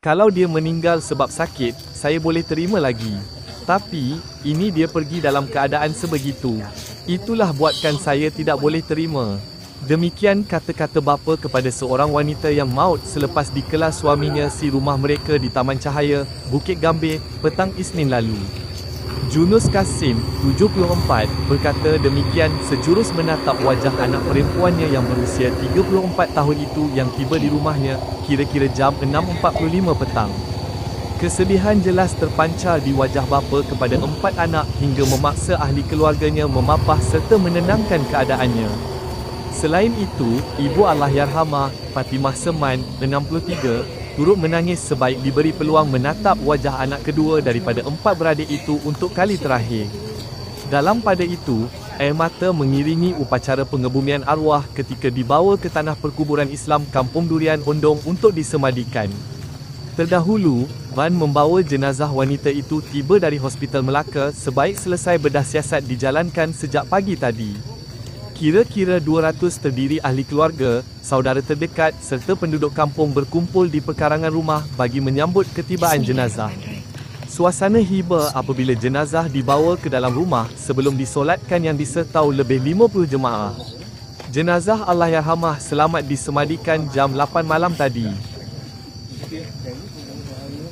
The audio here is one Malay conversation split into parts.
Kalau dia meninggal sebab sakit, saya boleh terima lagi. Tapi, ini dia pergi dalam keadaan sebegitu. Itulah buatkan saya tidak boleh terima. Demikian kata-kata bapa kepada seorang wanita yang maut selepas dikelas suaminya si rumah mereka di Taman Cahaya, Bukit Gambir, petang Isnin lalu. Junus Kasim, 74, berkata demikian sejurus menatap wajah anak perempuannya yang berusia 34 tahun itu yang tiba di rumahnya, kira-kira jam 6.45 petang. Kesedihan jelas terpancar di wajah bapa kepada 4 anak hingga memaksa ahli keluarganya memapah serta menenangkan keadaannya. Selain itu, ibu Allahyarhamah, Fatimah Seman, 63, turut menangis sebaik diberi peluang menatap wajah anak kedua daripada 4 beradik itu untuk kali terakhir. Dalam pada itu, air mata mengiringi upacara pengebumian arwah ketika dibawa ke tanah perkuburan Islam Kampung Durian Ondong untuk disemadikan. Terdahulu, van membawa jenazah wanita itu tiba dari Hospital Melaka sebaik selesai bedah siasat dijalankan sejak pagi tadi. Kira-kira 200 terdiri ahli keluarga, saudara terdekat serta penduduk kampung berkumpul di perkarangan rumah bagi menyambut ketibaan jenazah. Suasana hiba apabila jenazah dibawa ke dalam rumah sebelum disolatkan yang disertau lebih 50 jemaah. Jenazah Allahyarhamah selamat disemadikan jam 8 malam tadi.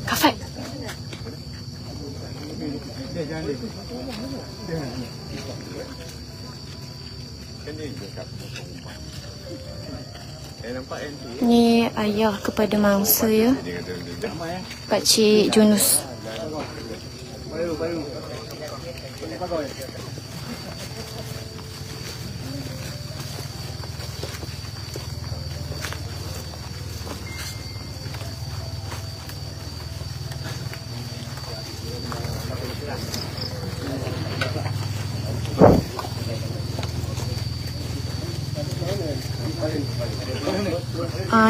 Kafat. Ni ayah kepada mangsa ya. Pakcik Junus.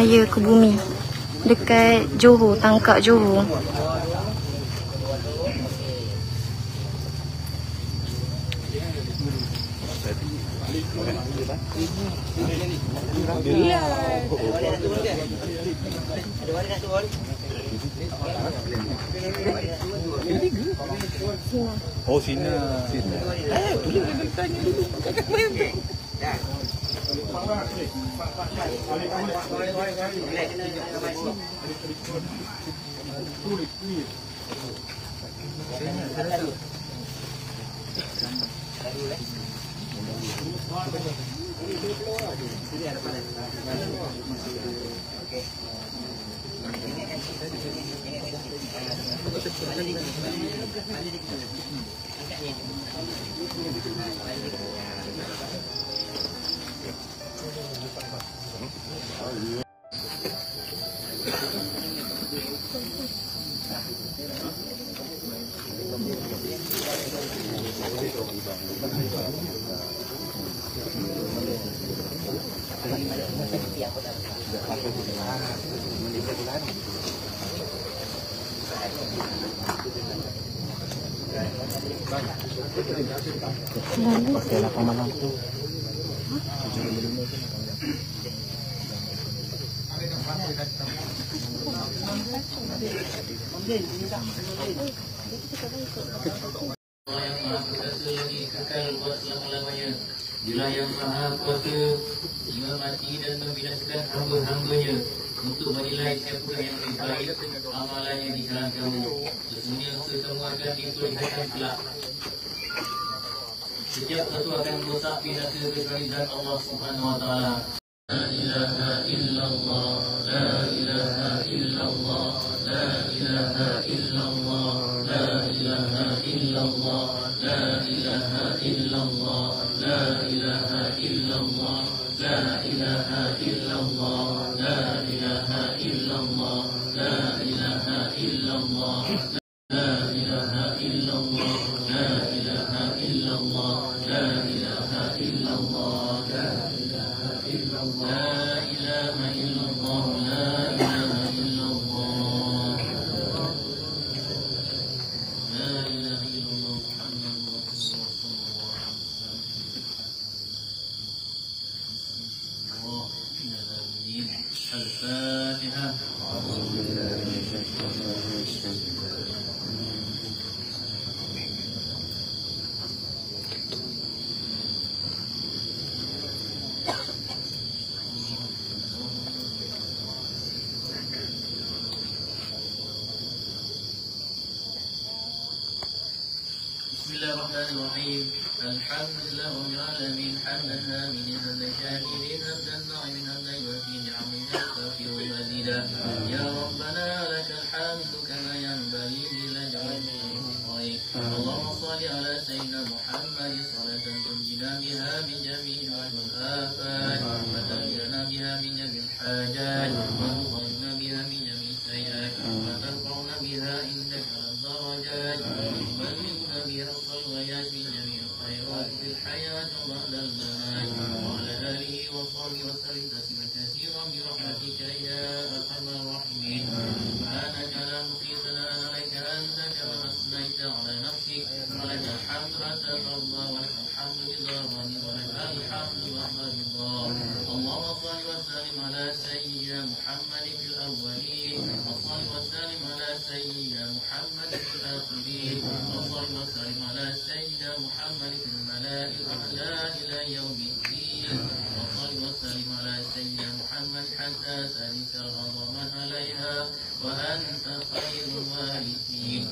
Ya, ke bumi dekat Johor, Tangkak Johor. Oh, sini. Boleh tanya dulu. Dialah yang Maha Kuasa memati dan membinasakan hamba-hambanya untuk menilai siapa yang lebih baik amalannya di jalan kamu. Sesungguhnya kamu akan diperlihatkan kelak. Setiap satu akan merosak binasa kecuali zat Allah Subhanahu Wa Taala. La ilaha illallah, la ilaha illallah, la ilaha illallah, la ilaha illallah, la ilaha illallah, la ilaha illallah, la ilaha illallah, la ilaha illallah, la ilaha illallah, la ilaha illallah, la ilaha illallah, la ilaha illallah, la ilaha illallah, la ilaha illallah, la ilaha Al-Fatihah. Bismillahirrahmanirrahim. Alhamdulillah rabbil alamin hamdan hamidin hamdan syakirin hamdan na'imin hamdan yuafi ni'amika kafi wa mazida. Ya Rabbana lakal hamdu kama yanbaghi li jalali wajhik. Allahumma shalli ala sayyidina Muhammad salatan tunjina biha min jami'il afat wa tahfirna biha min jami'il hajat wa tuqina biha min jami'is sayyi'at wa tarfa'una biha indaka darajat wa tuballighuna biha الغايات من جميع الخيرات في الحياة وبعد الممات وعلى آله وصحبه وسلم تسليما كثيرا برحمتك يا أرحم الراحمين. سبحانك لا نحصي ثناء عليك أنت كما أثنيت على نفسك ولك الحمد حتى ترضى ولك الحمد إذا رضيت ولك الحمد بعد رضا. اللهم صل وسلم على سيدنا محمد في الأولين وصل وسلم على سيدنا محمد في الآخرين وصل وسلم على سيدنا محمد في الملائكة الأعلى إلى يوم الدين وصل وسلم على سيدنا محمد حتى ترث الأرض من عليها وأنت خير الوارثين.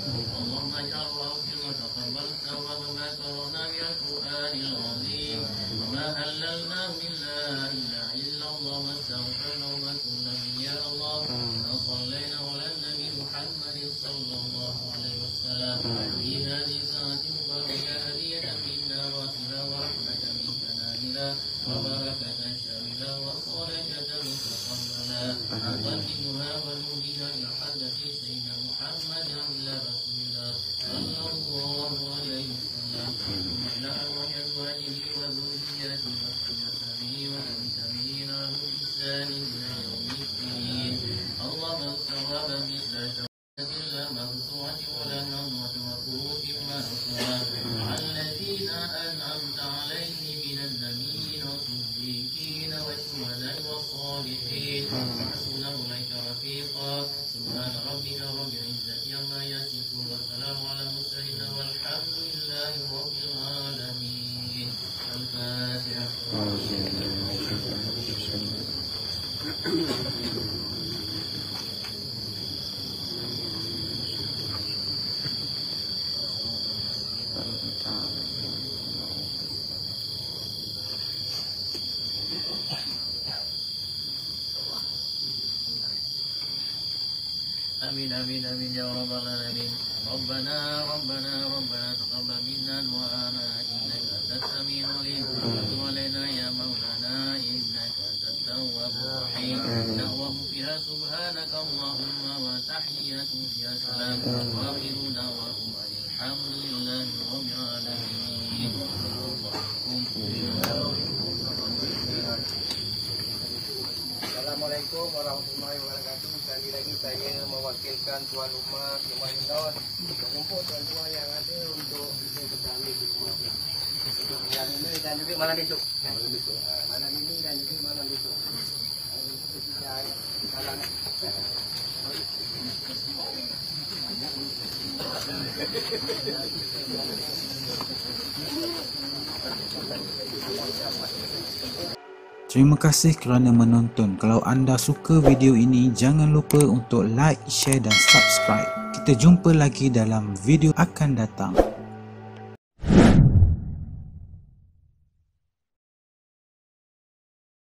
اللهم اجعل وأغفر وتقبل ثواب ما قرأنا من القرآن العظيم وما هللناه من لا إله إلا الله واستغفرنا وما كنا من يا الله وصلينا على النبي محمد صلى الله عليه وسلم في هذه الساعة المباركة هدية منا واصلة ورحمة منك نازلة وبركة شاملة وصدقة متقبلة نقدمها ونهديها إلى حضرة سيدنا محمد إلى رسول الله صلى الله عليه وسلم ثم إلى أرواح أزواجه وذريته وصحبه والتابعين لهم بإحسان إلى يوم الدين. اللهم الثواب مثل لا مقطوعة ولا نظمة وفروج مرفوعة مع الذين أنعمت عليهم من النبيين والصديقين والشهداء والصالحين وحسن أولئك رفيقا. سبحان ربك رب العزة عما يصفون والسلام على المرسلين والحمد لله رب العالمين. الفاتحة. آمين آمين آمين يا رب العالمين. ربنا ربنا ربنا تقبل منا دعاءنا إنك أنت السميع العليم وتب علينا يا مولانا إنك أنت التواب الرحيم. دعوهم فيها سبحانك اللهم وتحياتهم فيها سلام وآخر دعواهم الحمد لله رب العالمين. Assalamualaikum warahmatullahi wabarakatuh. Sekali lagi saya mewakilkan tuan rumah Kemah Indon mengumpul tuan-tuan yang ada untuk kita bersambil di rumah. Yang ini dan juga malam besok. Malam ini dan juga malam besok. Terima kasih kerana menonton. Kalau anda suka video ini, jangan lupa untuk like, share dan subscribe. Kita jumpa lagi dalam video akan datang.